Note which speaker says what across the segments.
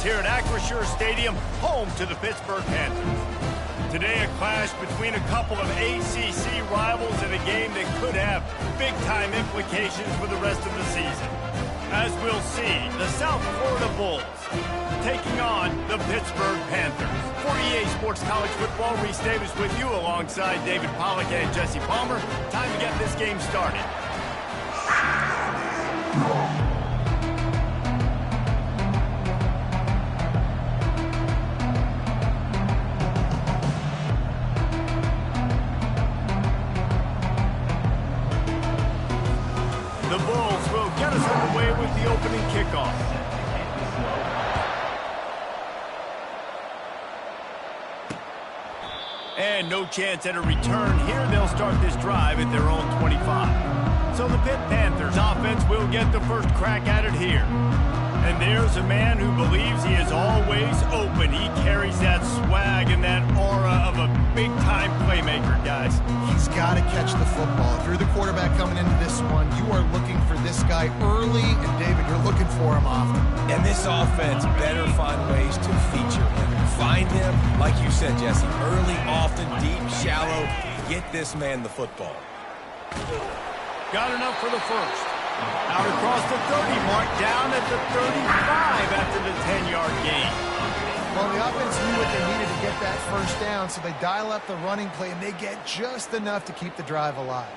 Speaker 1: Bills here at Acrisure Stadium, home to the Pittsburgh Panthers. Today, a clash between a couple of ACC rivals in a game that could have big-time implications for the rest of the season. As we'll see, the South Florida Bulls taking on the Pittsburgh Panthers. For EA Sports College Football, Reese Davis with you alongside David Pollack and Jesse Palmer. Time to get this game started. The Bulls will get us underway with the opening kickoff. And no chance at a return here. They'll start this drive at their own 25. So the Pitt Panthers offense will get the first crack at it here. And there's a man who believes he is always open. He carries that swag and that aura of a big-time playmaker, guys.
Speaker 2: He's got to catch the football. If you're the quarterback coming into this one, you are looking for this guy early, and David, you're looking for him often.
Speaker 3: And this offense better find ways to feature him. Find him, like you said, Jesse, early, often, deep, shallow. Get this man the football.
Speaker 1: Got enough for the first. Out across the 30 mark, down at the 35 after the 10-yard gain.
Speaker 2: Well, the offense knew what they needed to get that first down, so they dial up the running play, and they get just enough to keep the drive alive.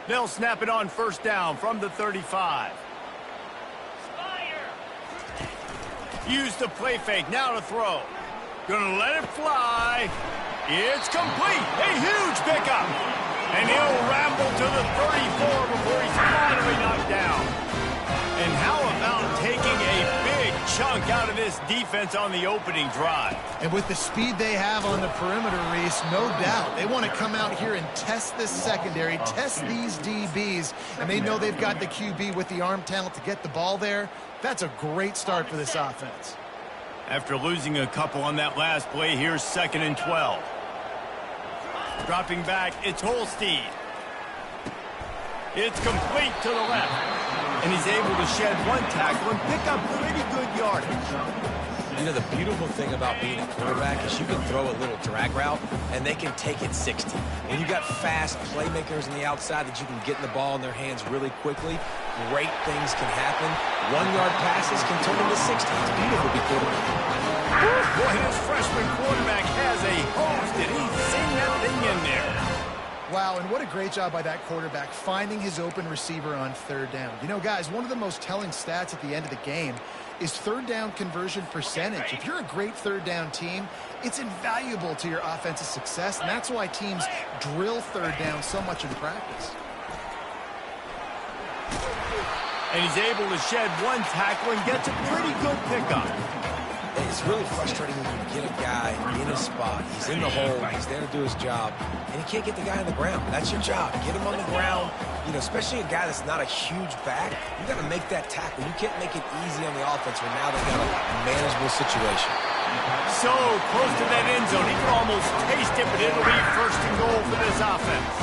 Speaker 1: They'll snap it on first down from the 35. Use the play fake, now to throw. Gonna let it fly. It's complete. A huge pickup. And he'll ramble to the 34 before he's finally knocked down. And how about taking a big chunk out of this defense on the opening drive?
Speaker 2: And with the speed they have on the perimeter, Reese, no doubt, they want to come out here and test this secondary, test these DBs, and they know they've got the QB with the arm talent to get the ball there. That's a great start for this offense.
Speaker 1: After losing a couple on that last play, here's 2nd and 12. Dropping back, it's Holstein. It's complete to the left. And he's able to shed one tackle and pick up pretty good yardage.
Speaker 3: You know, the beautiful thing about being a quarterback is you can throw a little drag route, and they can take it 60. When you got fast playmakers on the outside that you can get the ball in their hands really quickly, great things can happen. 1-yard passes can turn into 60. It's beautiful to be quarterback.
Speaker 1: Boy, his freshman quarterback has a hose. Did he sing that thing in there?
Speaker 2: Wow, and what a great job by that quarterback finding his open receiver on third down. You know, guys, one of the most telling stats at the end of the game is third down conversion percentage. If you're a great third down team, it's invaluable to your offensive success, and that's why teams drill third down so much in practice.
Speaker 1: And he's able to shed one tackle and gets a pretty good pickup.
Speaker 3: It's really frustrating when you get a guy in his spot. He's in the hole. He's there to do his job. And he can't get the guy on the ground. That's your job. Get him on the ground. You know, especially a guy that's not a huge back. You got to make that tackle. You can't make it easy on the offense when now they've got a manageable situation.
Speaker 1: So close to that end zone. He can almost taste it, but it'll be 1st and goal for this offense.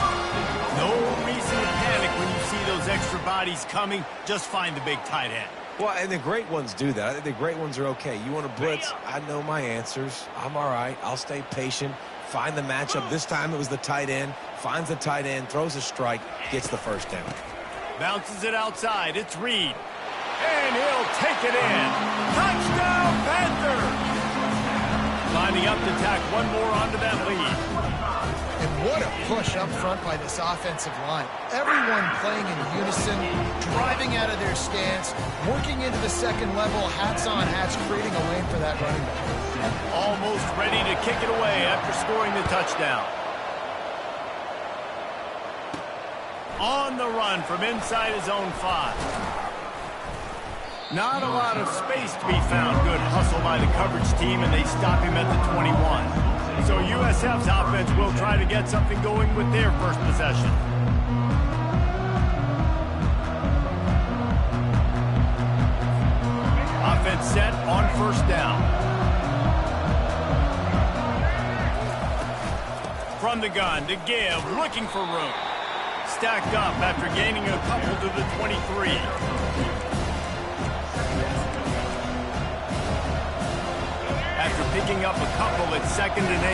Speaker 1: No reason to panic when you see those extra bodies coming. Just find the big tight end.
Speaker 3: Well, and the great ones do that. I think the great ones are okay. You want to blitz? I know my answers. I'm all right. I'll stay patient. Find the matchup. This time it was the tight end. Finds the tight end, throws a strike, gets the first down.
Speaker 1: Bounces it outside. It's Reed. And he'll take it in. Touchdown, Panthers! Lining up to tack one more onto that lead.
Speaker 2: And what a push up front by this offensive line. Everyone playing in unison, driving out of their stance, working into the second level, hats on hats, creating a lane for that running back.
Speaker 1: Almost ready to kick it away after scoring the touchdown. On the run from inside his own 5. Not a lot of space to be found. Good hustle by the coverage team, and they stop him at the 21. So USF's offense will try to get something going with their first possession. Offense set on first down. From the gun to give, looking for room. Stacked up after gaining a couple to the 23. after picking up a couple at 2nd and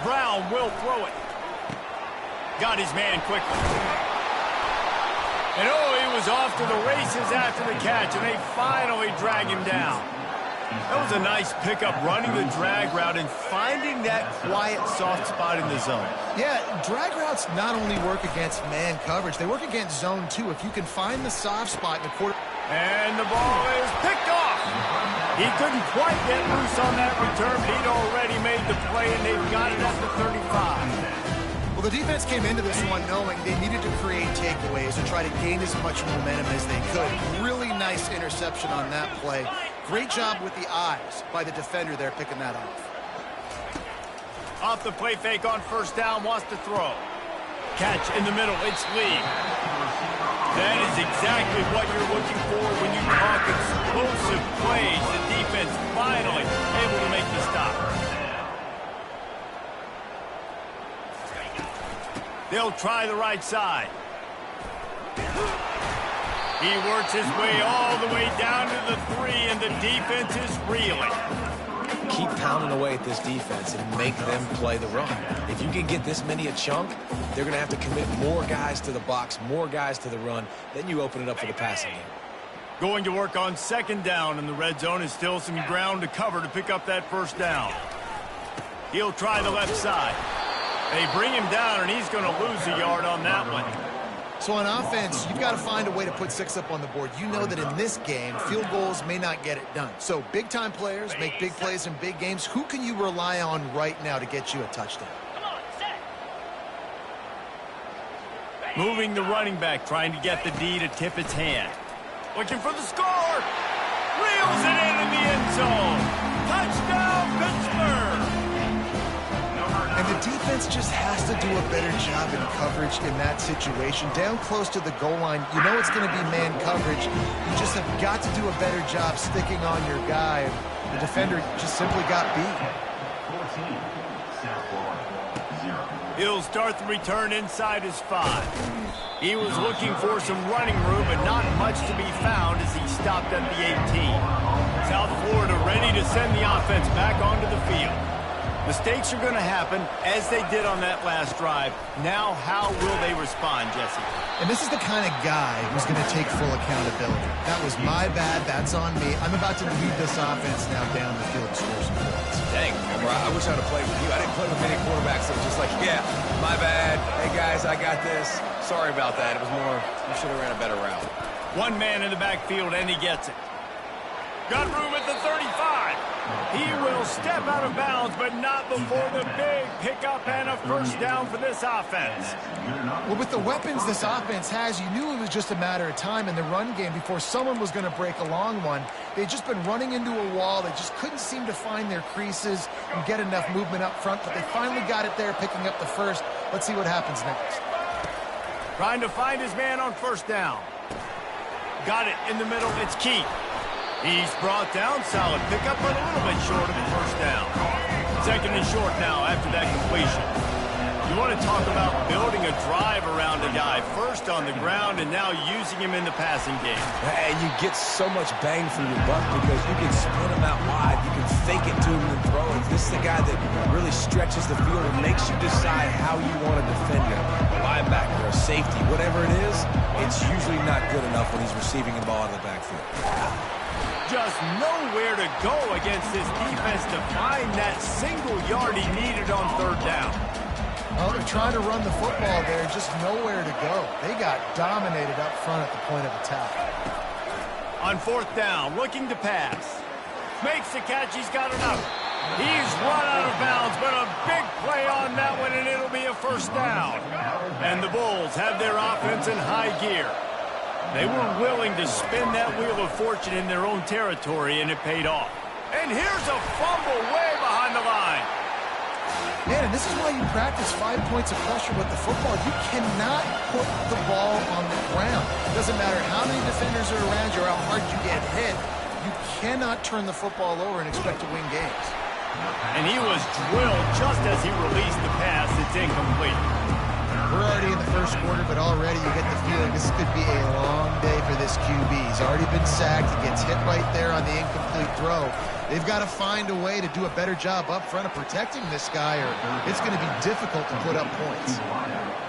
Speaker 1: 8. Brown will throw it. Got his man quickly. And oh, he was off to the races after the catch, and they finally drag him down. That was a nice pickup, running the drag route and finding that quiet, soft spot in the zone.
Speaker 2: Yeah, drag routes not only work against man coverage, they work against zone too. If you can find the soft spot in the quarter.
Speaker 1: And the ball is picked off. He couldn't quite get loose on that return, but he'd already made the play, and they've got it at the 35.
Speaker 2: Well, the defense came into this one knowing they needed to create takeaways and try to gain as much momentum as they could. Really nice interception on that play. Great job with the eyes by the defender there picking that off.
Speaker 1: Off the play fake on 1st down, wants to throw. Catch in the middle, it's Lee. That is exactly what you're looking for when you talk explosive plays. The defense finally able to make the stop. They'll try the right side. He works his way all the way down to the 3, and the defense is reeling.
Speaker 3: Keep pounding away at this defense and make them play the run. If you can get this many a chunk, they're going to have to commit more guys to the box, more guys to the run. Then you open it up for the passing game.
Speaker 1: Going to work on 2nd down, and the red zone is still some ground to cover to pick up that 1st down. He'll try the left side. They bring him down, and he's going to lose a yard on that one.
Speaker 2: So on offense, you've got to find a way to put 6 up on the board. You know that in this game, field goals may not get it done. So big-time players make big plays in big games. Who can you rely on right now to get you a touchdown?
Speaker 1: Moving the running back, trying to get the D to tip its hand. Looking for the score. Reels it in the end zone. Touchdown, Pittsburgh.
Speaker 2: And the defense just has to do a better job in coverage in that situation. Down close to the goal line, you know it's going to be man coverage. You just have got to do a better job sticking on your guy. The defender just simply got beat.
Speaker 1: He'll start the return inside his 5. He was looking for some running room, but not much to be found as he stopped at the 18. South Florida ready to send the offense back onto the field. Mistakes are going to happen, as they did on that last drive. Now, how will they respond, Jesse?
Speaker 2: And this is the kind of guy who's going to take full accountability. That was my bad. That's on me. I'm about to lead this offense now down the field and score some points.
Speaker 3: Dang, I wish I would have played with you. I didn't play with many quarterbacks that were just like, yeah, my bad. Hey, guys, I got this. Sorry about that. It was more, you should have ran a better route.
Speaker 1: One man in the backfield, and he gets it. Got room at the 35. He will step out of bounds, but not before the big pickup and a 1st down for this offense.
Speaker 2: Well, with the weapons this offense has, you knew it was just a matter of time in the run game before someone was going to break a long one. They'd just been running into a wall. They just couldn't seem to find their creases and get enough movement up front, but they finally got it there, picking up the 1st. Let's see what happens next.
Speaker 1: Trying to find his man on 1st down. Got it in the middle. It's Keith. He's brought down, solid pickup, but a little bit short of the 1st down. 2nd and short now after that completion. You want to talk about building a drive around a guy, first on the ground and now using him in the passing game.
Speaker 3: And you get so much bang for your buck because you can split him out wide, you can fake it to him and throw it. This is the guy that really stretches the field and makes you decide how you want to defend him. A linebacker, a safety, whatever it is, it's usually not good enough when he's receiving the ball out of the backfield.
Speaker 1: Just nowhere to go against this defense to find that single yard he needed on 3rd down.
Speaker 2: Well, they're trying to run the football there, just nowhere to go. They got dominated up front at the point of attack.
Speaker 1: On 4th down, looking to pass. Makes the catch, he's got enough. He's run out of bounds, but a big play on that one, and it'll be a 1st down. And the Bulls have their offense in high gear. They were willing to spin that wheel of fortune in their own territory, and it paid off. And here's a fumble way behind the line.
Speaker 2: Man, and this is why you practice 5 points of pressure with the football. You cannot put the ball on the ground. It doesn't matter how many defenders are around you or how hard you get hit. You cannot turn the football over and expect to win games.
Speaker 1: And he was drilled just as he released the pass. It's incomplete.
Speaker 2: We're already in the first quarter, but already you get the feeling this could be a long day for this QB. He's already been sacked. He gets hit right there on the incomplete throw. They've got to find a way to do a better job up front of protecting this guy, or it's going to be difficult to put up points.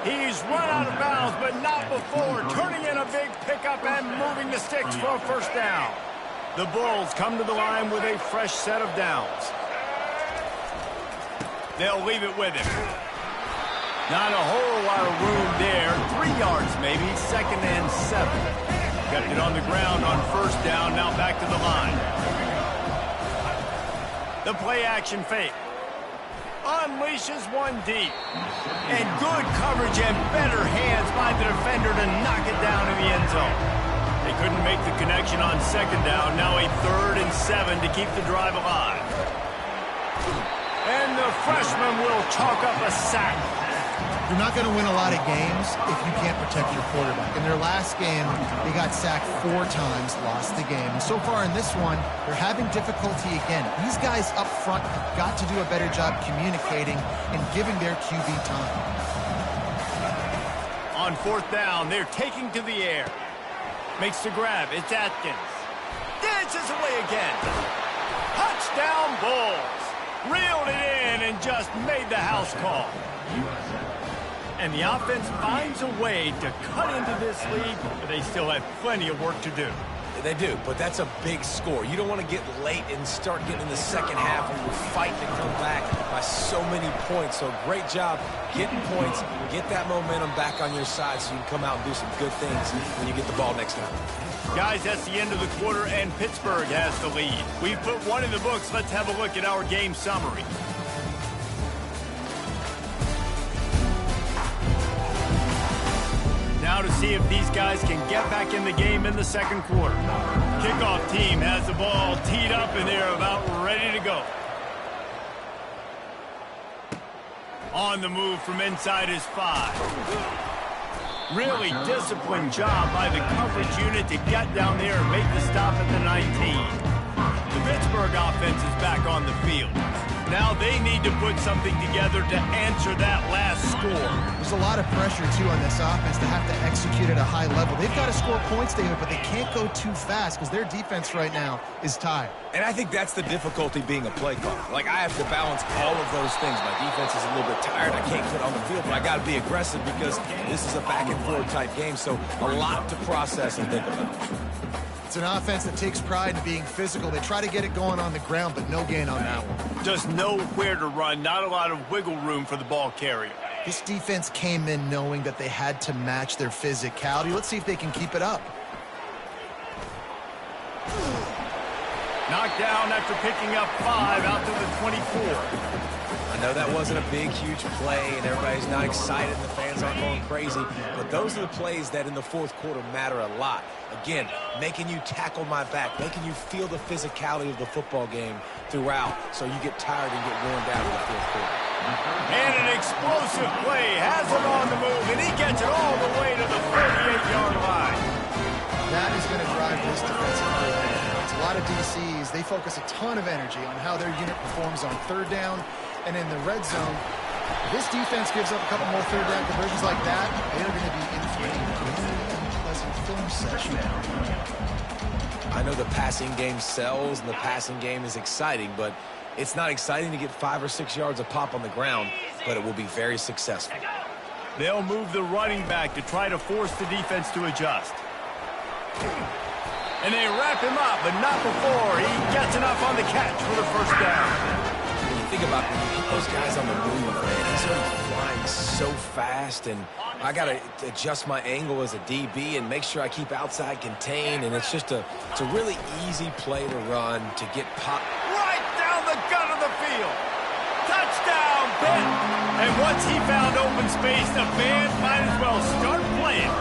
Speaker 1: He's run out of bounds, but not before turning in a big pickup and moving the sticks for a first down. The Bulls come to the line with a fresh set of downs. They'll leave it with him. Not a whole lot of room there. 3 yards maybe, 2nd and 7. Kept it on the ground on first down, now back to the line. The play-action fake. Unleashes one deep. And good coverage and better hands by the defender to knock it down in the end zone. They couldn't make the connection on 2nd down. Now a 3rd and 7 to keep the drive alive. And the freshman will chalk up a sack.
Speaker 2: You're not going to win a lot of games if you can't protect your quarterback. In their last game, they got sacked 4 times, lost the game. And so far in this one, they're having difficulty again. These guys up front have got to do a better job communicating and giving their QB time.
Speaker 1: On 4th down, they're taking to the air. Makes the grab. It's Atkins. Dances away again. Touchdown Bulls. Reeled it in and just made the house call. And the offense finds a way to cut into this lead, but they still have plenty of work to do.
Speaker 3: They do, but that's a big score. You don't want to get late and start getting in the second half when you're fighting to come back by so many points. So great job getting points, get that momentum back on your side so you can come out and do some good things when you get the ball next time.
Speaker 1: Guys, that's the end of the quarter, and Pittsburgh has the lead. We've put one in the books. Let's have a look at our game summary. Now to see if these guys can get back in the game in the second quarter. Kickoff team has the ball teed up, and they're about ready to go. On the move from inside his 5. Really disciplined job by the coverage unit to get down there and make the stop at the 19. The Pittsburgh offense is back on the field. Now they need to put something together to answer that last score.
Speaker 2: There's a lot of pressure, too, on this offense to have to execute at a high level. They've got to score points, David, but they can't go too fast because their defense right now is tired.
Speaker 3: And I think that's the difficulty being a play caller. Like, I have to balance all of those things. My defense is a little bit tired. I can't get on the field, but I got to be aggressive because this is a back-and-forth type game, so a lot to process and think about.
Speaker 2: It's an offense that takes pride in being physical. They try to get it going on the ground, but no gain on that one.
Speaker 1: Just nowhere to run, not a lot of wiggle room for the ball carrier.
Speaker 2: This defense came in knowing that they had to match their physicality. Let's see if they can keep it up.
Speaker 1: Knocked down after picking up 5 out to the 24.
Speaker 3: I know that wasn't a big, huge play, and everybody's not excited, and the fans aren't going crazy, but those are the plays that in the fourth quarter matter a lot. Again, making you tackle my back, making you feel the physicality of the football game throughout so you get tired and get worn down in the fourth quarter.
Speaker 1: And an explosive play has him on the move, and he gets it all the way to the 48-yard line.
Speaker 2: That is going to drive this defensive coordinator. It's a lot of DCs. They focus a ton of energy on how their unit performs on 3rd down and in the red zone. If this defense gives up a couple more 3rd down conversions like that, they're going to be in for a pleasant film session.
Speaker 3: I know the passing game sells and the passing game is exciting, but it's not exciting to get 5 or 6 yards a pop on the ground, but it will be very successful.
Speaker 1: They'll move the running back to try to force the defense to adjust. And they wrap him up, but not before he gets enough on the catch for the first down.
Speaker 3: When you think about those guys on the move, man, he's already flying so fast, and I got to adjust my angle as a DB and make sure I keep outside contained, and it's just a really easy play to run to get popped.
Speaker 1: Right down the gut of the field. Touchdown, Pitt. And once he found open space, the band might as well start playing.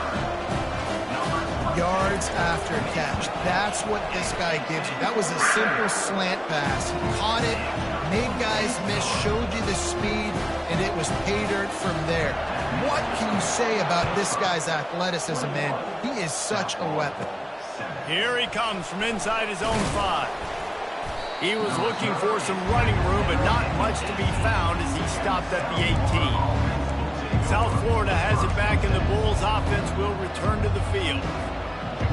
Speaker 2: Yards after catch. That's what this guy gives you. That was a simple slant pass. He caught it, made guys miss, showed you the speed, and it was pay dirt from there. What can you say about this guy's athleticism, man? He is such a weapon.
Speaker 1: Here he comes from inside his own 5. He was looking for some running room, but not much to be found as he stopped at the 18. South Florida has it back in the field.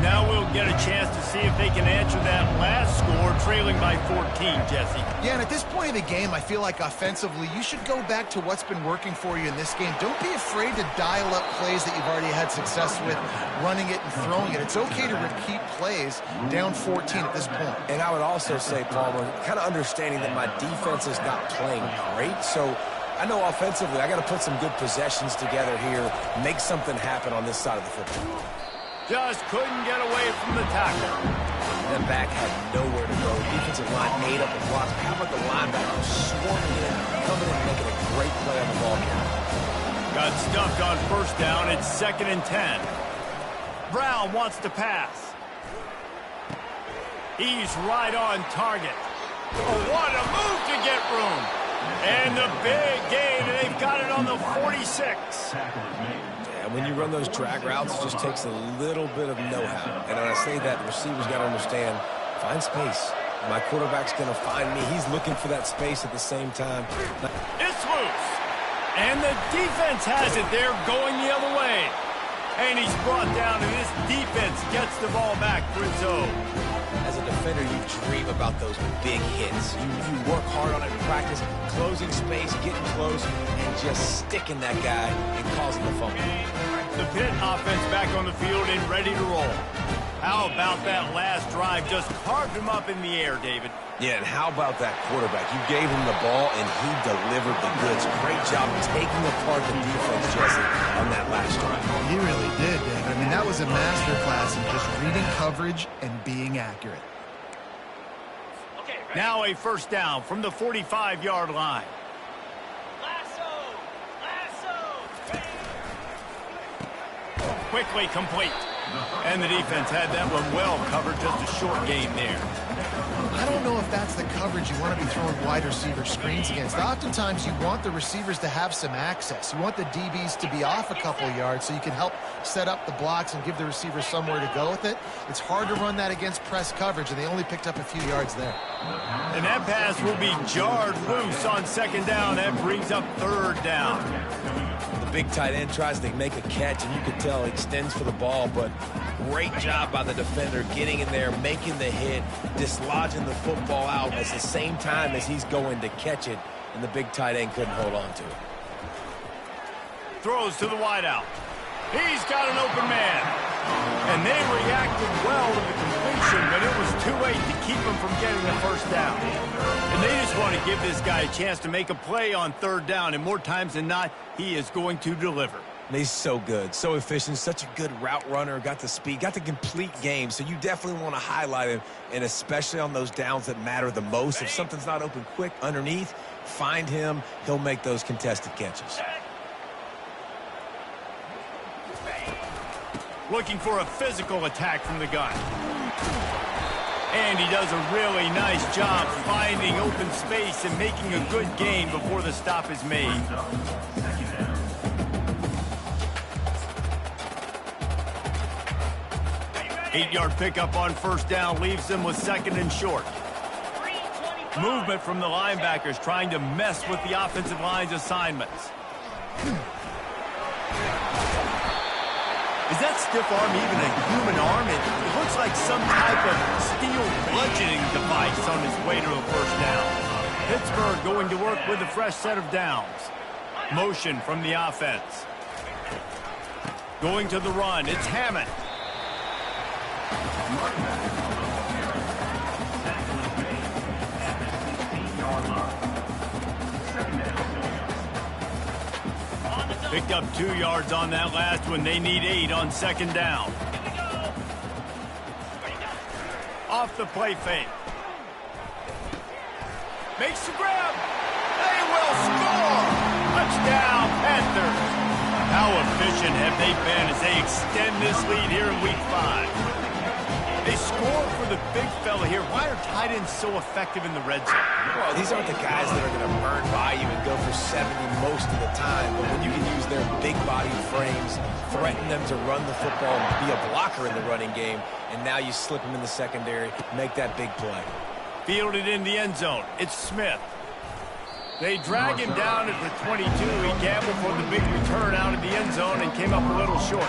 Speaker 1: Now we'll get a chance to see if they can answer that last score, trailing by 14, Jesse.
Speaker 2: Yeah, and at this point of the game, I feel like offensively, you should go back to what's been working for you in this game. Don't be afraid to dial up plays that you've already had success with, running it and throwing it. It's okay to repeat plays down 14 at this point.
Speaker 3: And I would also say, Palmer, kind of understanding that my defense is not playing great, so I know offensively I got to put some good possessions together here, make something happen on this side of the football.
Speaker 1: Just couldn't get away from the tackle.
Speaker 3: That back had nowhere to go. Defensive line ate up the blocks. How about the linebacker swarming in, coming in and making a great play on the ball count?
Speaker 1: Got stuffed on first down. It's 2nd and 10. Brown wants to pass. He's right on target. Oh, what a move to get room. And the big gain, and they've got it on the 46.
Speaker 3: And when you run those drag routes, it just takes a little bit of know-how. And when I say that, the receiver's got to understand, find space. My quarterback's going to find me. He's looking for that space at the same time.
Speaker 1: It's loose. And the defense has it there, going the other way. And he's brought down, and this defense gets the ball back for its own.
Speaker 3: As a defender, you dream about those big hits. You work hard on it in practice, closing space, getting close, and just sticking that guy and causing the fumble.
Speaker 1: The Pitt offense back on the field and ready to roll. How about that last drive? Just carved him up in the air, David.
Speaker 3: Yeah, and how about that quarterback? You gave him the ball, and he delivered the goods. Great job taking apart the defense, Jesse, on that last drive.
Speaker 2: He really did, David. I mean, that was a masterclass in just reading coverage and being accurate.
Speaker 1: Now a first down from the 45-yard line. Quickly complete. And the defense had that one well covered, just a short gain there.
Speaker 2: I don't know if that's the coverage you want to be throwing wide receiver screens against. Oftentimes, you want the receivers to have some access. You want the DBs to be off a couple yards so you can help set up the blocks and give the receiver somewhere to go with it. It's hard to run that against press coverage, and they only picked up a few yards there.
Speaker 1: And that pass will be jarred loose on 2nd down. That brings up 3rd down.
Speaker 3: The big tight end tries to make a catch, and you can tell he extends for the ball, but great job by the defender getting in there, making the hit, dislodging the football out at the same time as he's going to catch it, and the big tight end couldn't hold on to it.
Speaker 1: Throws to the wideout. He's got an open man. And they reacted well to the completion, but it was too late to keep him from getting the first down. And they just want to give this guy a chance to make a play on 3rd down, and more times than not, he is going to deliver.
Speaker 3: He's so good, so efficient, such a good route runner, got the speed, got the complete game, so you definitely want to highlight him, and especially on those downs that matter the most. If something's not open quick underneath, find him, he'll make those contested catches.
Speaker 1: Looking for a physical attack from the gun. And he does a really nice job finding open space and making a good gain before the stop is made. Eight-yard pickup on first down leaves them with 2nd and short. Movement from the linebackers trying to mess with the offensive line's assignments. Is that stiff arm even a human arm? It looks like some type of steel bludgeoning device on his way to a first down. Pittsburgh going to work with a fresh set of downs. Motion from the offense. Going to the run, it's Hammond. Picked up 2 yards on that last one. They need 8 on 2nd down. Off the play fake. Makes the grab. They will score. Touchdown, Panthers. How efficient have they been as they extend this lead here in Week 5? They score for the big fella here. Why are tight ends so effective in the red zone?
Speaker 3: Well, these aren't the guys that are going to burn by you and go for 70 most of the time, but when you can use their big body frames, threaten them to run the football and be a blocker in the running game, and now you slip them in the secondary, make that big play.
Speaker 1: Fielded in the end zone. It's Smith. They drag him down at the 22. He gambled for the big return out of the end zone and came up a little short.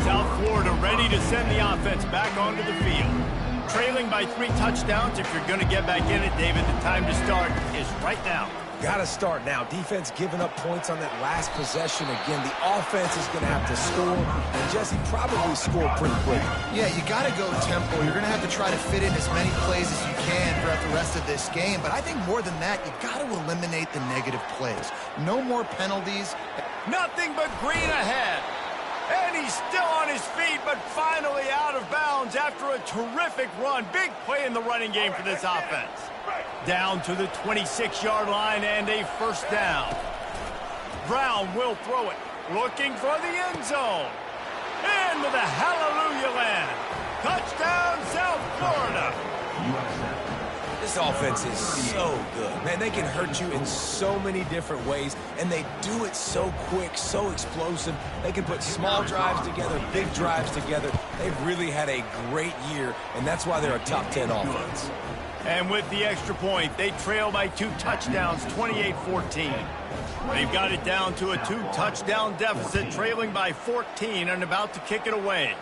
Speaker 1: South Florida ready to send the offense back onto the field. Trailing by 3 touchdowns. If you're going to get back in it, David, the time to start is right now.
Speaker 3: Got to start now. Defense giving up points on that last possession. Again, the offense is going to have to score, and Jesse probably score pretty quick.
Speaker 2: Yeah, you got to go tempo. You're going to have to try to fit in as many plays as you can throughout the rest of this game. But I think more than that, you got to eliminate the negative plays. No more penalties.
Speaker 1: Nothing but green ahead. And he's still on his feet, but finally out of bounds after a terrific run. Big play in the running game for this offense. Down to the 26-yard line and a first down. Brown will throw it, looking for the end zone. Into the hallelujah land. Touchdown, South Florida.
Speaker 3: This offense is so good. Man, they can hurt you in so many different ways, and they do it so quick, so explosive. They can put small drives together, big drives together. They've really had a great year, and that's why they're a top 10 offense.
Speaker 1: And with the extra point, they trail by 2 touchdowns, 28-14. They've got it down to a 2-touchdown deficit, trailing by 14 and about to kick it away.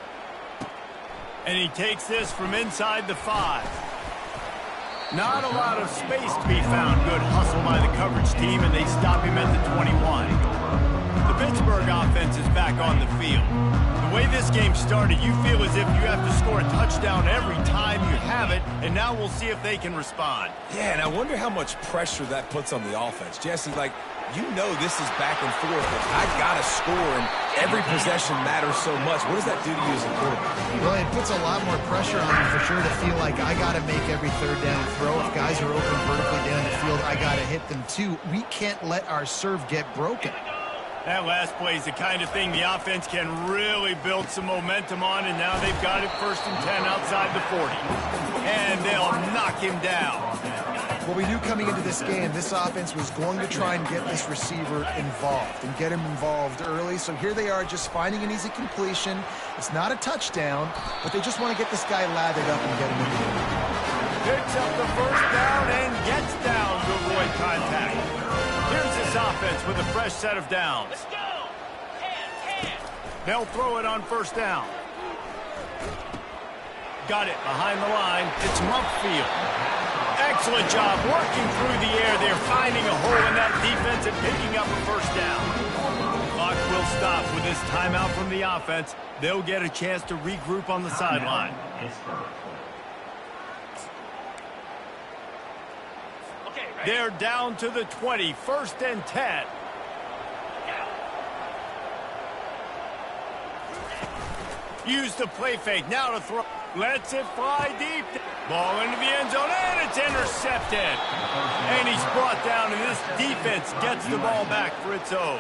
Speaker 1: And he takes this from inside the 5. Not a lot of space to be found. Good hustle by the coverage team, and they stop him at the 21. The Pittsburgh offense is back on the field. The way this game started, you feel as if you have to score a touchdown every time you have it, and now we'll see if they can respond.
Speaker 3: Yeah, and I wonder how much pressure that puts on the offense. Jesse, like, you know this is back and forth. I've got to score, and every possession matters so much. What does that do to you as a quarterback?
Speaker 2: Well, it puts a lot more pressure on you for sure to feel like I got to make every third down throw. If guys are open vertically down the field, I got to hit them too. We can't let our serve get broken.
Speaker 1: That last play is the kind of thing the offense can really build some momentum on, and now they've got it 1st and 10 outside the 40. And they'll knock him down.
Speaker 2: Well, we knew coming into this game, this offense was going to try and get this receiver involved and get him involved early. So here they are just finding an easy completion. It's not a touchdown, but they just want to get this guy lathered up and get him in the game.
Speaker 1: Picks up the first down and gets down to avoid contact. Here's this offense with a fresh set of downs. Let's go. 10. They'll throw it on first down. Got it behind the line. It's Mumpfield. Excellent job working through the air. They're finding a hole in that defense and picking up a first down. Clock will stop with this timeout from the offense. They'll get a chance to regroup on the sideline. They're down to the 20, 1st and 10. Use the play fake, now to throw. Lets it fly deep. Ball into the end zone, and it's intercepted. And he's brought down, and this defense gets the ball back for its own.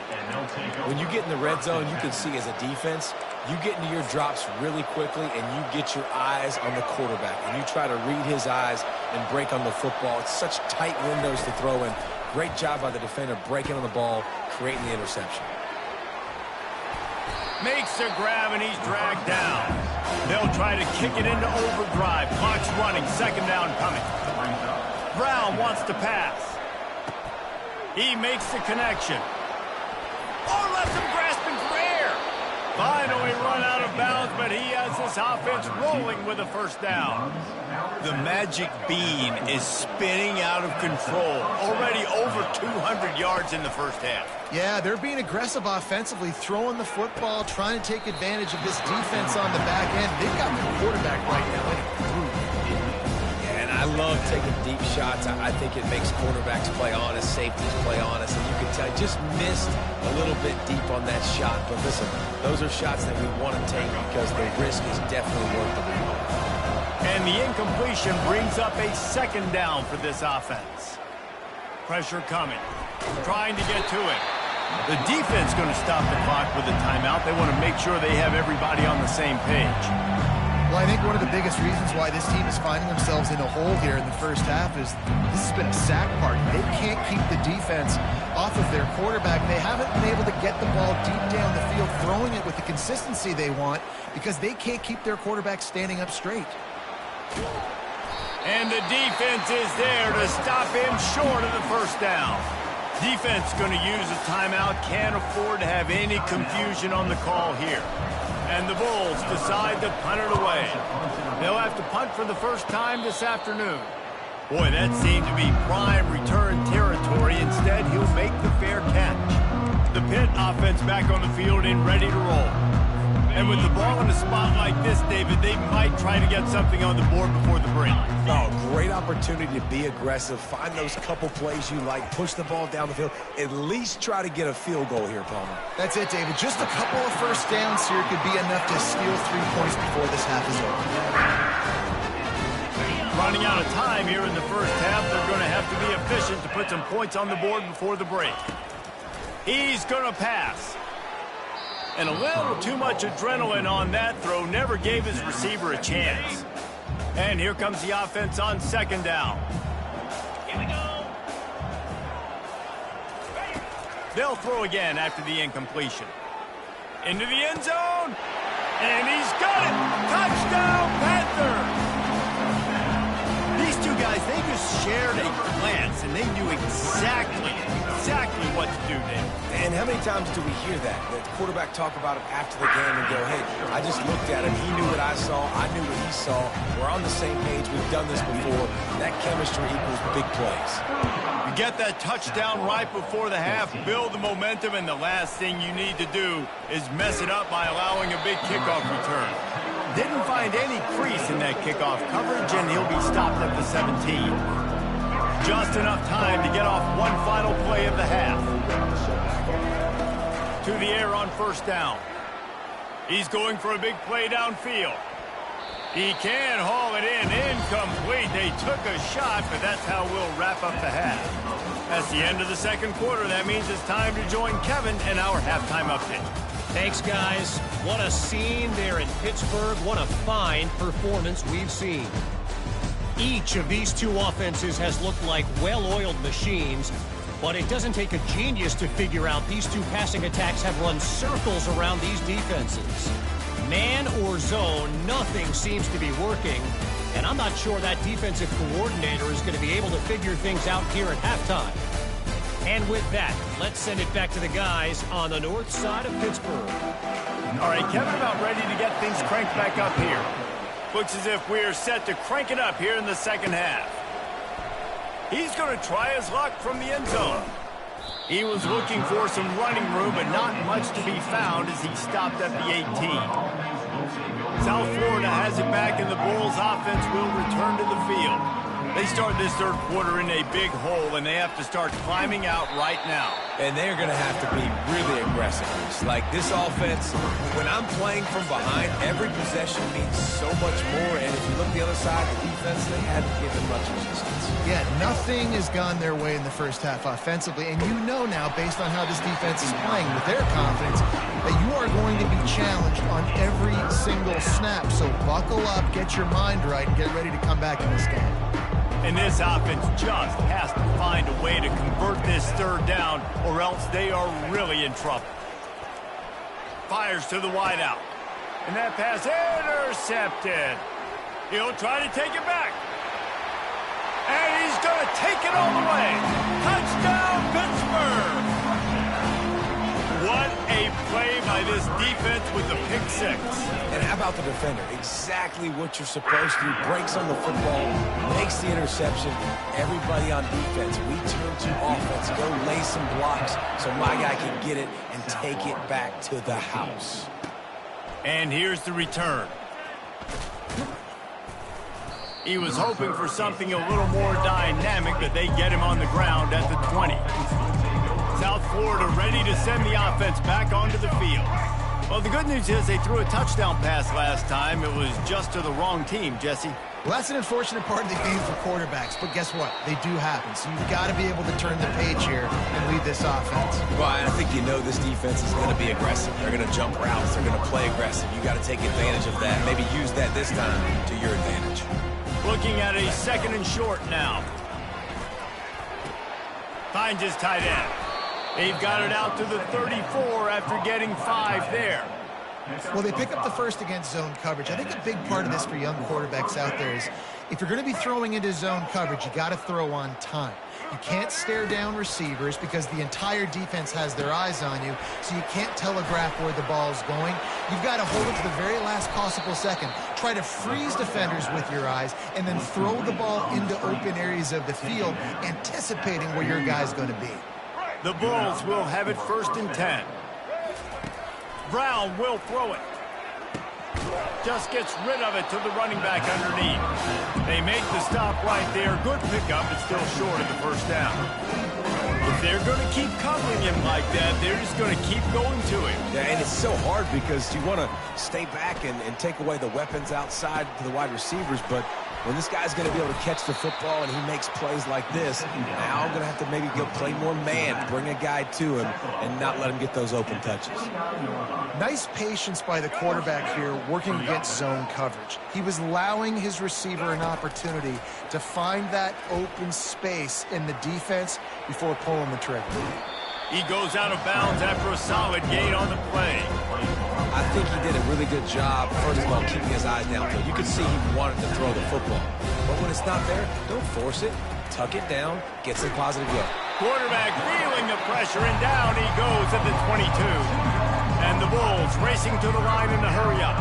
Speaker 3: When you get in the red zone, you can see as a defense, you get into your drops really quickly, and you get your eyes on the quarterback, and you try to read his eyes and break on the football. It's such tight windows to throw in. Great job by the defender breaking on the ball, creating the interception.
Speaker 1: Makes a grab, and he's dragged down. They'll try to kick it into overdrive. Clock's running, 2nd down coming. Brown wants to pass. He makes the connection. Oh, left him grasping for air. Finally run out of bounds, but he has this offense rolling with a first down. The magic bean is spinning out of control. Already over 200 yards in the first half.
Speaker 2: Yeah, they're being aggressive offensively, throwing the football, trying to take advantage of this defense on the back end. They've got the quarterback right now in a groove.
Speaker 3: Yeah, and I love taking deep shots. I think it makes quarterbacks play honest, safeties play honest, and you can tell just missed a little bit deep on that shot. But listen, those are shots that we want to take because the risk is definitely worth the reward.
Speaker 1: And the incompletion brings up a 2nd down for this offense. Pressure coming. Trying to get to it. The defense going to stop the clock with a timeout. They want to make sure they have everybody on the same page.
Speaker 2: Well, I think one of the biggest reasons why this team is finding themselves in a hole here in the first half is this has been a sack party. They can't keep the defense off of their quarterback. They haven't been able to get the ball deep down the field, throwing it with the consistency they want because they can't keep their quarterback standing up straight.
Speaker 1: And the defense is there to stop him short of the first down. Defense going to use a timeout. Can't afford to have any confusion on the call here. And the Bulls decide to punt it away. They'll have to punt for the first time this afternoon. Boy, that seemed to be prime return territory. Instead, he'll make the fair catch. The Pitt offense back on the field and ready to roll. And with the ball in a spot like this, David, they might try to get something on the board before the break.
Speaker 3: Oh, great opportunity to be aggressive. Find those couple plays you like. Push the ball down the field. At least try to get a field goal here, Palmer.
Speaker 2: That's it, David. Just a couple of first downs here could be enough to steal 3 points before this half is over.
Speaker 1: Running out of time here in the first half. They're going to have to be efficient to put some points on the board before the break. He's going to pass. And a little too much adrenaline on that throw. Never gave his receiver a chance. And here comes the offense on second down. Here we go. They'll throw again after the incompletion. Into the end zone. And he's got it. Touchdown, Panther. These two guys, they just shared a glance, and they knew exactly what to do there.
Speaker 3: And how many times do we hear that? The quarterback talk about it after the game and go, hey, I just looked at him. He knew what I saw. I knew what he saw. We're on the same page. We've done this before. That chemistry equals big plays.
Speaker 1: You get that touchdown right before the half, build the momentum, and the last thing you need to do is mess it up by allowing a big kickoff return. Didn't find any crease in that kickoff coverage, and he'll be stopped at the 17. Just enough time to get off one final play of the half. To the air on first down. He's going for a big play downfield. He can haul it in. Incomplete. They took a shot, but that's how we'll wrap up the half. That's the end of the second quarter. That means it's time to join Kevin in our halftime update.
Speaker 4: Thanks, guys. What a scene there in Pittsburgh. What a fine performance we've seen. Each of these two offenses has looked like well-oiled machines, but it doesn't take a genius to figure out these two passing attacks have run circles around these defenses. Man or zone, nothing seems to be working, and I'm not sure that defensive coordinator is going to be able to figure things out here at halftime. And with that, let's send it back to the guys on the north side of Pittsburgh.
Speaker 1: All right, Kevin, about ready to get things cranked back up here. Looks as if we're set to crank it up here in the second half. He's going to try his luck from the end zone. He was looking for some running room, but not much to be found as he stopped at the 18. South Florida has it back, and the Bulls offense will return to the field. They start this third quarter in a big hole, and they have to start climbing out right now.
Speaker 3: And they're going to have to be really aggressive. It's like this offense, when I'm playing from behind, every possession means so much more. And if you look the other side, the defense, they haven't given much resistance.
Speaker 2: Yeah, nothing has gone their way in the first half offensively. And you know now, based on how this defense is playing with their confidence, that you are going to be challenged on every single snap. So buckle up, get your mind right, and get ready to come back in this game.
Speaker 1: And this offense just has to find a way to convert this third down, or else they are really in trouble. Fires to the wideout. And that pass intercepted. He'll try to take it back. And he's going to take it all the way. Touchdown, Pittsburgh! What a play by this defense with the pick six.
Speaker 3: And how about the defender? Exactly what you're supposed to. Breaks on the football, makes the interception. Everybody on defense, we turn to offense. Go lay some blocks so my guy can get it and take it back to the house.
Speaker 1: And here's the return. He was hoping for something a little more dynamic, but they get him on the ground at the 20. South Florida ready to send the offense back onto the field. Well, the good news is they threw a touchdown pass last time. It was just to the wrong team, Jesse.
Speaker 2: Well, that's an unfortunate part of the game for quarterbacks, but guess what? They do happen. So you've got to be able to turn the page here and lead this offense.
Speaker 3: Well, I think you know this defense is going to be aggressive. They're going to jump routes. They're going to play aggressive. You got to take advantage of that. Maybe use that this time to your advantage.
Speaker 1: Looking at a second and short now. Finds his tight end. They've got it out to the 34 after getting 5 there.
Speaker 2: Well, they pick up the first against zone coverage. I think a big part of this for young quarterbacks out there is if you're going to be throwing into zone coverage, you got to throw on time. You can't stare down receivers because the entire defense has their eyes on you, so you can't telegraph where the ball's going. You've got to hold it to the very last possible second. Try to freeze defenders with your eyes and then throw the ball into open areas of the field, anticipating where your guy's going to be.
Speaker 1: The Bulls will have it 1st and 10. Brown will throw it. Just gets rid of it to the running back underneath. They make the stop right there. Good pickup, but still short of the 1st down. If they're going to keep covering him like that, they're just going to keep going to him.
Speaker 3: Yeah, and it's so hard because you want to stay back and take away the weapons outside to the wide receivers, but when this guy's going to be able to catch the football and he makes plays like this, now I'm going to have to maybe go play more man, bring a guy to him, and not let him get those open touches.
Speaker 2: Nice patience by the quarterback here working against zone coverage. He was allowing his receiver an opportunity to find that open space in the defense before pulling the trigger.
Speaker 1: He goes out of bounds after a solid gain on the play.
Speaker 3: I think he did a really good job, first of all, keeping his eyes downfield. You could see he wanted to throw the football. But when it's not there, don't force it. Tuck it down, get some positive yard.
Speaker 1: Quarterback feeling the pressure, and down he goes at the 22. And the Bulls racing to the line in a hurry-up.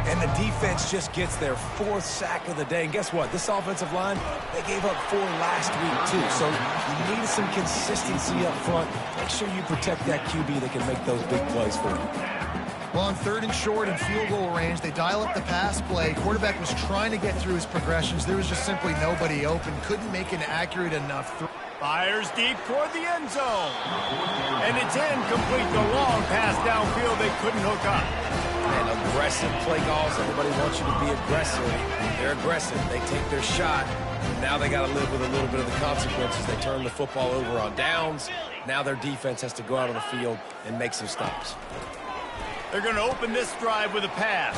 Speaker 3: And the defense just gets their 4th sack of the day. And guess what? This offensive line, they gave up 4 last week, too. So you need some consistency up front. Make sure you protect that QB that can make those big plays for you.
Speaker 2: Well, on 3rd and short and field goal range, they dial up the pass play. Quarterback was trying to get through his progressions. There was just simply nobody open. Couldn't make an accurate enough throw.
Speaker 1: Fires deep toward the end zone. And it's incomplete. The long pass downfield they couldn't hook up.
Speaker 3: And aggressive play calls. Everybody wants you to be aggressive. They're aggressive. They take their shot. Now they got to live with a little bit of the consequences. They turn the football over on downs. Now their defense has to go out on the field and make some stops.
Speaker 1: They're going to open this drive with a pass.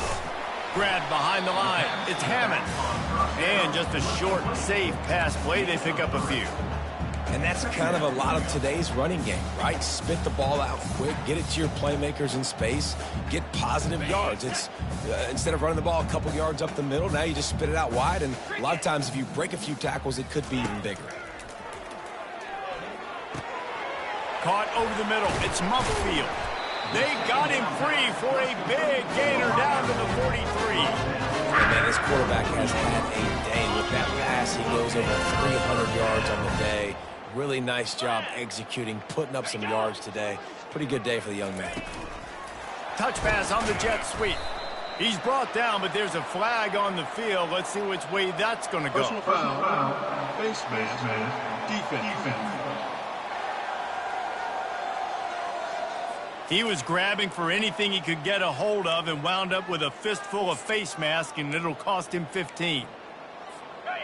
Speaker 1: Grabbed behind the line. It's Hammond. And just a short, safe pass play. They pick up a few.
Speaker 3: And that's kind of a lot of today's running game, right? Spit the ball out quick, get it to your playmakers in space, get positive yards. It's instead of running the ball a couple yards up the middle, now you just spit it out wide, and a lot of times if you break a few tackles, it could be even bigger.
Speaker 1: Caught over the middle. It's Mumpfield. They got him free for a big gainer down to the 43.
Speaker 3: And man, this quarterback has had a day with that pass. He goes over 300 yards on the day. Really nice job executing, putting up some yards today. Pretty good day for the young man.
Speaker 1: Touch pass on the jet sweep. He's brought down, but there's a flag on the field. Let's see which way that's going to go.
Speaker 5: Personal foul. Face mask. Defense.
Speaker 1: He was grabbing for anything he could get a hold of and wound up with a fistful of face mask, and it'll cost him 15.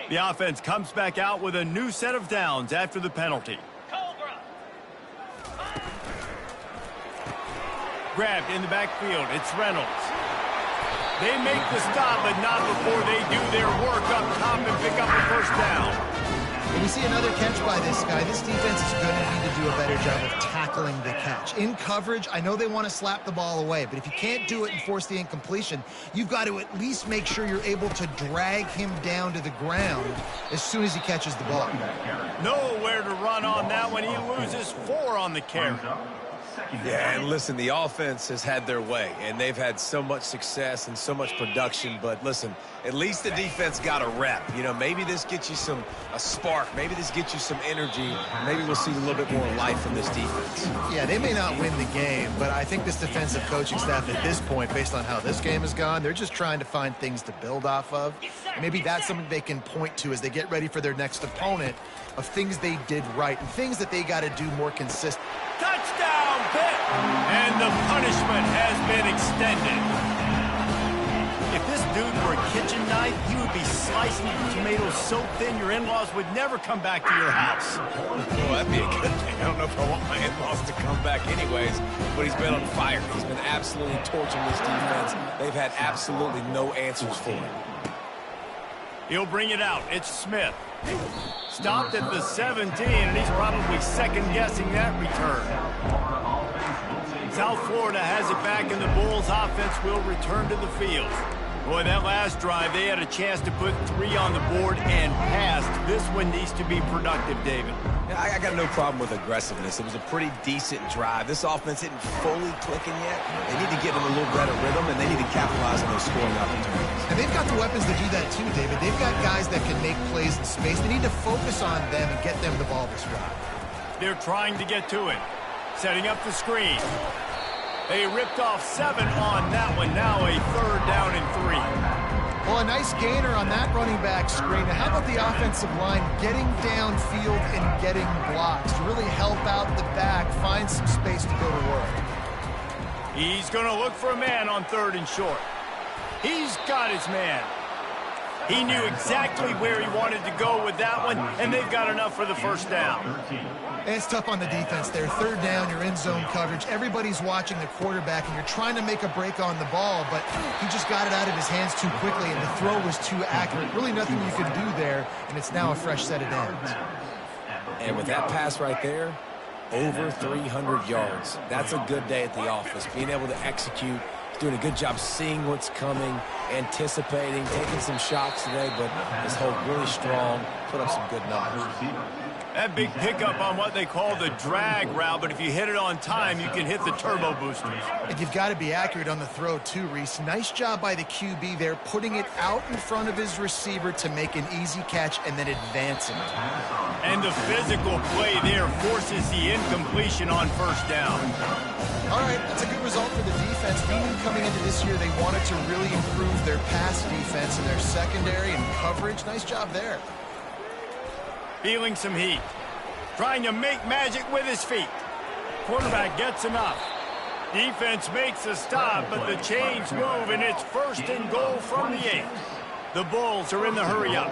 Speaker 1: The offense comes back out with a new set of downs after the penalty. Grabbed in the backfield. It's Reynolds. They make the stop, but not before they do their work up top and pick up the 1st down.
Speaker 2: When we see another catch by this guy, this defense is going to need to do a better job of tackling the catch. In coverage, I know they want to slap the ball away, but if you can't do it and force the incompletion, you've got to at least make sure you're able to drag him down to the ground as soon as he catches the ball.
Speaker 1: Nowhere to run on that one. He loses 4 on the carry.
Speaker 3: Yeah, and listen, the offense has had their way, and they've had so much success and so much production. But listen, at least the defense got a rep. You know, maybe this gets you a spark. Maybe this gets you some energy. Maybe we'll see a little bit more life from this defense.
Speaker 2: Yeah, they may not win the game, but I think this defensive coaching staff at this point, based on how this game has gone, they're just trying to find things to build off of. Maybe that's something they can point to as they get ready for their next opponent, of things they did right and things that they got to do more consistent.
Speaker 1: Touchdown, Pitt! And the punishment has been extended. If this dude were a kitchen knife, he would be slicing tomatoes so thin your in-laws would never come back to your house.
Speaker 3: Well, that'd be a good thing. I don't know if I want my in-laws to come back anyways, but he's been on fire. He's been absolutely torching this defense. They've had absolutely no answers for him.
Speaker 1: He'll bring it out. It's Smith. Stopped at the 17, and he's probably second-guessing that return. South Florida has it back, and the Bulls offense will return to the field. Boy, that last drive, they had a chance to put 3 on the board and passed. This one needs to be productive, David.
Speaker 3: Yeah, I got no problem with aggressiveness. It was a pretty decent drive. This offense isn't fully clicking yet. They need to get in a little better rhythm, and they need to capitalize on those scoring opportunities.
Speaker 2: And they've got the weapons to do that too, David. They've got guys that can make plays in space. They need to focus on them and get them the ball this drive.
Speaker 1: They're trying to get to it. Setting up the screen. They ripped off 7 on that one. Now a 3rd down and 3.
Speaker 2: Well, a nice gainer on that running back screen. Now, how about the offensive line getting downfield and getting blocks to really help out the back, find some space to go to work?
Speaker 1: He's going to look for a man on 3rd and short. He's got his man. He knew exactly where he wanted to go with that one, and they've got enough for the 1st down.
Speaker 2: And it's tough on the defense there. 3rd down, you're in zone coverage. Everybody's watching the quarterback, and you're trying to make a break on the ball, but he just got it out of his hands too quickly, and the throw was too accurate. Really nothing you could do there, and it's now a fresh set of downs.
Speaker 3: And with that pass right there, over 300 yards. That's a good day at the office. Being able to execute, doing a good job seeing what's coming, anticipating, taking some shots today, but his hold really strong, put up some good numbers.
Speaker 1: That big pickup on what they call the drag route, but if you hit it on time, you can hit the turbo boosters.
Speaker 2: And you've got to be accurate on the throw too, Reese. Nice job by the QB there, putting it out in front of his receiver to make an easy catch and then advancing.
Speaker 1: And the physical play there forces the incompletion on 1st down.
Speaker 2: All right, that's a good result for the defense. We knew coming into this year they wanted to really improve their pass defense and their secondary and coverage. Nice job there.
Speaker 1: Feeling some heat. Trying to make magic with his feet. Quarterback gets enough. Defense makes a stop, but the chains move, and it's 1st and goal from the 8. The Bulls are in the hurry-up.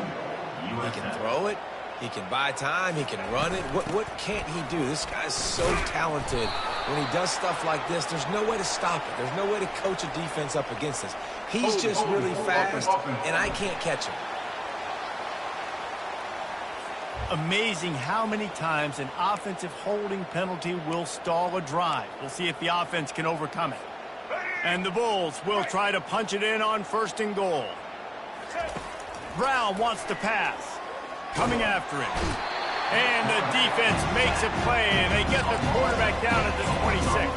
Speaker 3: He can throw it. He can buy time. He can run it. What can't he do? This guy's so talented. When he does stuff like this, there's no way to stop it. There's no way to coach a defense up against this. He's just really fast, and I can't catch him.
Speaker 1: Amazing how many times an offensive holding penalty will stall a drive. We'll see if the offense can overcome it. And the Bulls will try to punch it in on 1st and goal. Brown wants to pass. Coming after it. And the defense makes a play, and they get the quarterback down at the 26.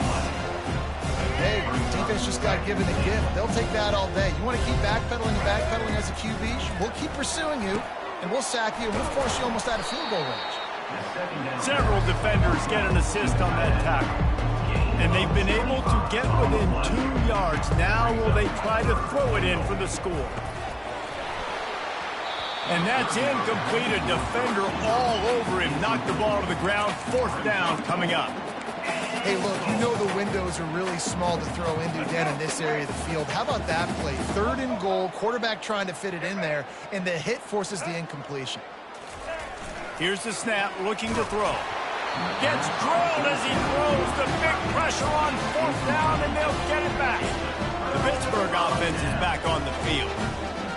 Speaker 2: Hey, defense just got given a gift. They'll take that all day. You want to keep backpedaling as a QB? We'll keep pursuing you. And we'll sack you, and we'll force you almost out of field goal range.
Speaker 1: Several defenders get an assist on that tackle. And they've been able to get within 2 yards. Now will they try to throw it in for the score? And that's incomplete. A defender all over him. Knocked the ball to the ground. 4th down coming up.
Speaker 2: Hey, look, you know the windows are really small to throw into down in this area of the field. How about that play? 3rd and goal, quarterback trying to fit it in there, and the hit forces the incompletion.
Speaker 1: Here's the snap, looking to throw. Gets drilled as he throws. The big pressure on 4th down, and they'll get it back. The Pittsburgh offense is back on the field.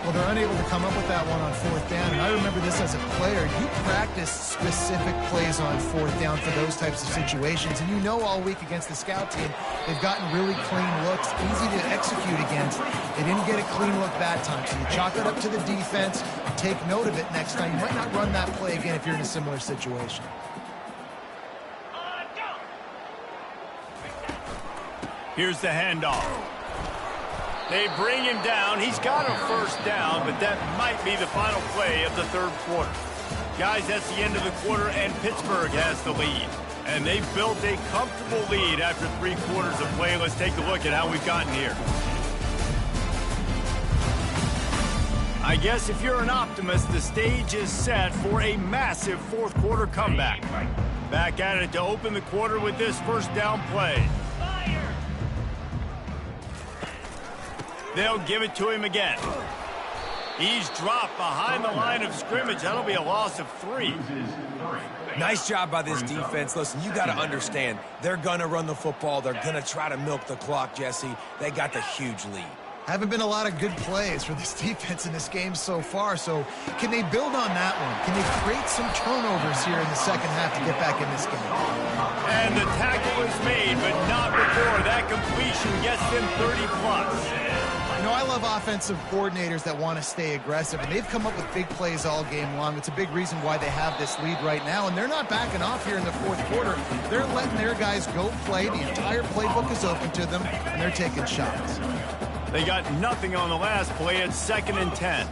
Speaker 2: Well, they're unable to come up with that one on 4th down, and I remember this as a player. You practice specific plays on 4th down for those types of situations, and you know all week against the scout team, they've gotten really clean looks, easy to execute against. They didn't get a clean look that time, so you chalk it up to the defense, take note of it next time. You might not run that play again if you're in a similar situation.
Speaker 1: Here's the handoff. They bring him down. He's got a 1st down, but that might be the final play of the 3rd quarter. Guys, that's the end of the quarter, and Pittsburgh has the lead. And they've built a comfortable lead after 3 quarters of play. Let's take a look at how we've gotten here. I guess if you're an optimist, the stage is set for a massive 4th quarter comeback. Back at it to open the quarter with this 1st down play. They'll give it to him again. He's dropped behind the line of scrimmage. That'll be a loss of 3.
Speaker 3: Nice job by this defense. Listen, you got to understand, they're going to run the football. They're going to try to milk the clock, Jesse. They got the huge lead.
Speaker 2: Haven't been a lot of good plays for this defense in this game so far, so can they build on that one? Can they create some turnovers here in the second half to get back in this game?
Speaker 1: And the tackle is made, but not before. That completion gets them 30+.
Speaker 2: You know, I love offensive coordinators that want to stay aggressive, and they've come up with big plays all game long. It's a big reason why they have this lead right now, and they're not backing off here in the fourth quarter. They're letting their guys go play. The entire playbook is open to them, and they're taking shots.
Speaker 1: They got nothing on the last play. It's 2nd and 10.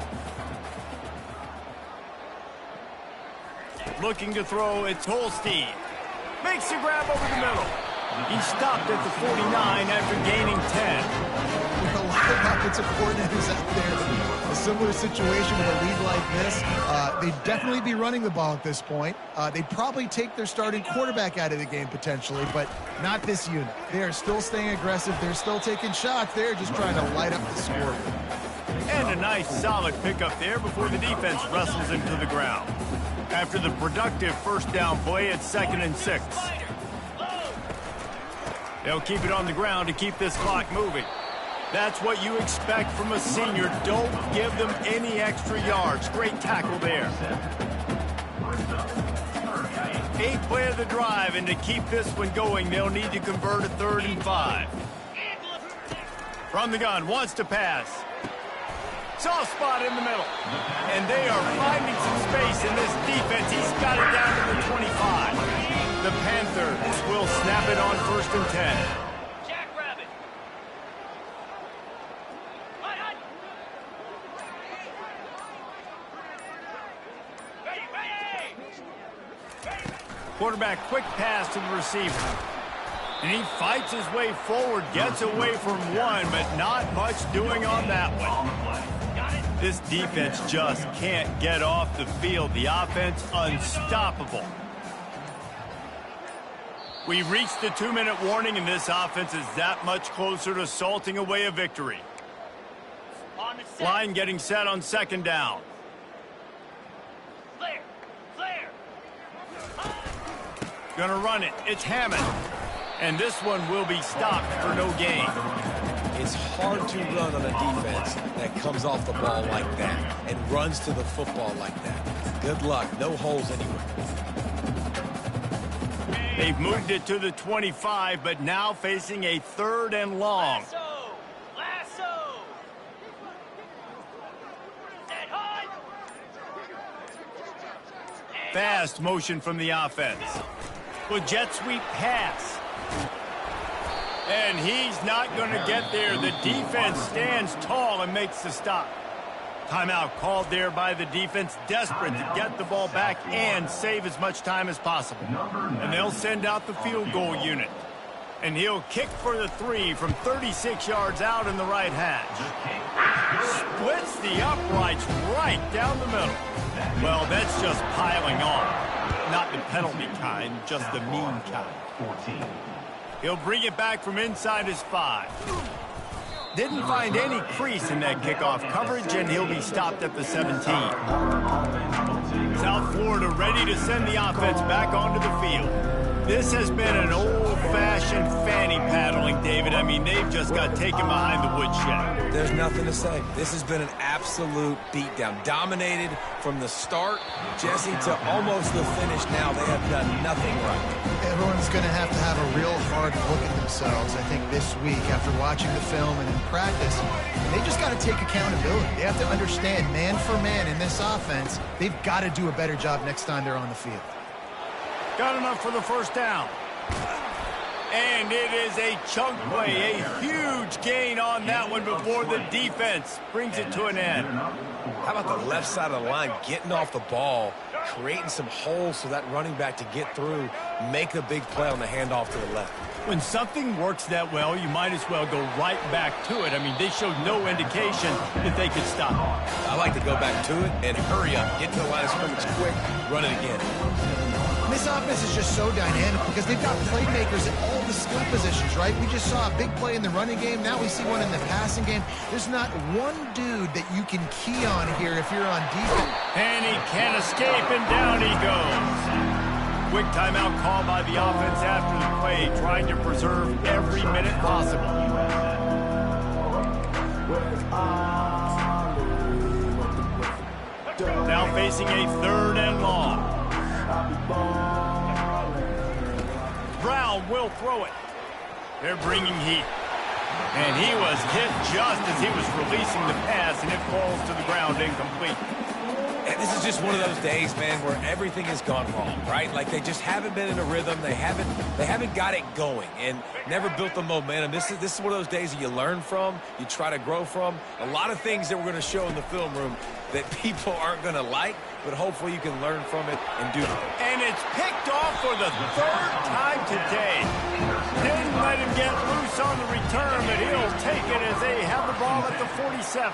Speaker 1: Looking to throw, it's Holstein. Makes the grab over the middle. He stopped at the 49 after gaining 10.
Speaker 2: A lot of offensive coordinators out there, a similar situation with a lead like this, they'd definitely be running the ball at this point. They'd probably take their starting quarterback out of the game potentially, but not this unit. They are still staying aggressive. They're still taking shots. They're just trying to light up the scoreboard.
Speaker 1: And a nice solid pickup there before the defense wrestles him to the ground. After the productive first down play, it's 2nd and 6. They'll keep it on the ground to keep this clock moving. That's what you expect from a senior. Don't give them any extra yards. Great tackle there. 8th play of the drive, and to keep this one going, they'll need to convert a 3rd and 5. From the gun, wants to pass. Soft spot in the middle. And they are finding some space in this defense. He's got it down to the 25. The Panthers will snap it on 1st and 10. Quarterback, quick pass to the receiver. And he fights his way forward, gets away from one, but not much doing on that one. This defense just can't get off the field. The offense unstoppable. We've reached the 2-minute warning, and this offense is that much closer to salting away a victory. Line getting set on 2nd down. Gonna run it. It's Hammond. And this one will be stopped for no gain.
Speaker 3: It's hard to run on a defense that comes off the ball like that and runs to the football like that. Good luck. No holes anywhere.
Speaker 1: They've moved it to the 25, but now facing a 3rd and long.
Speaker 6: Lasso!
Speaker 1: Fast motion from the offense. Well, jet sweep pass. And he's not going to get there. The defense stands tall and makes the stop. Timeout called there by the defense, desperate to get the ball back and save as much time as possible. And they'll send out the field goal unit. And he'll kick for the 3 from 36 yards out in the right hash. Splits the uprights right down the middle. Well, that's just piling on. Not the penalty kind, just the mean kind. He'll bring it back from inside his 5. Didn't find any crease in that kickoff coverage, and he'll be stopped at the 17. South Florida ready to send the offense back onto the field. This has been an old-fashioned fanny paddling, David. I mean, they've just got taken behind the woodshed.
Speaker 3: There's nothing to say. This has been an absolute beatdown. Dominated from the start, Jesse, to almost the finish now. They have done nothing right.
Speaker 2: Everyone's going to have a real hard look at themselves, I think, this week after watching the film and in practice. And they just got to take accountability. They have to understand, man for man in this offense, they've got to do a better job next time they're on the field.
Speaker 1: Got enough for the first down. And it is a chunk play, a huge gain on that one before the defense brings it to an end.
Speaker 3: How about the left side of the line getting off the ball, creating some holes for that running back to get through, make a big play on the handoff to the left.
Speaker 1: When something works that well, you might as well go right back to it. I mean, they showed no indication that they could stop it.
Speaker 3: I like to go back to it and hurry up, get to the line of scrimmage quick, run it again.
Speaker 2: This offense is just so dynamic because they've got playmakers at all the skill positions, right? We just saw a big play in the running game. Now we see one in the passing game. There's not one dude that you can key on here if you're on defense.
Speaker 1: And he can't escape, and down he goes. Quick timeout call by the offense after the play, trying to preserve every minute possible. Now facing a 3rd and long. Brown will throw it. They're bringing heat. And he was hit just as he was releasing the pass, and it falls to the ground incomplete.
Speaker 3: And this is just one of those days, man, where everything has gone wrong, right? Like they just haven't been in a rhythm. They haven't got it going and never built the momentum. This is one of those days that you learn from, you try to grow from. A lot of things that we're going to show in the film room that people aren't going to like, but hopefully you can learn from it and do it.
Speaker 1: And it's picked off for the third time today. Didn't let him get loose on the return, but he'll take it as they have the ball at the 47.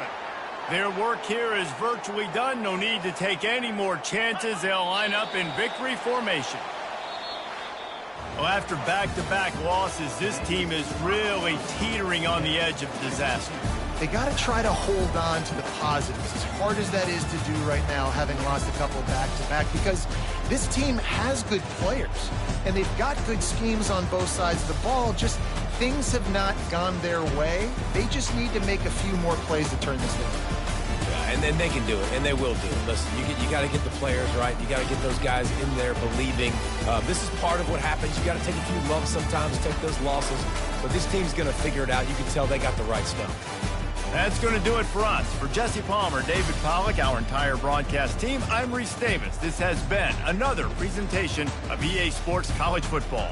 Speaker 1: Their work here is virtually done. No need to take any more chances. They'll line up in victory formation. Well, after back-to-back losses, this team is really teetering on the edge of disaster.
Speaker 2: They got to try to hold on to the positives, as hard as that is to do right now, having lost a couple back-to-back, because this team has good players, and they've got good schemes on both sides of the ball. Just things have not gone their way. They just need to make a few more plays to turn this thing.
Speaker 3: And then they can do it, and they will do it. Listen, you got to get the players right. You got to get those guys in there believing. This is part of what happens. You got to take a few lumps sometimes, take those losses. But this team's going to figure it out. You can tell they got the right stuff.
Speaker 1: That's going to do it for us. For Jesse Palmer, David Pollack, our entire broadcast team, I'm Reese Davis. This has been another presentation of EA Sports College Football.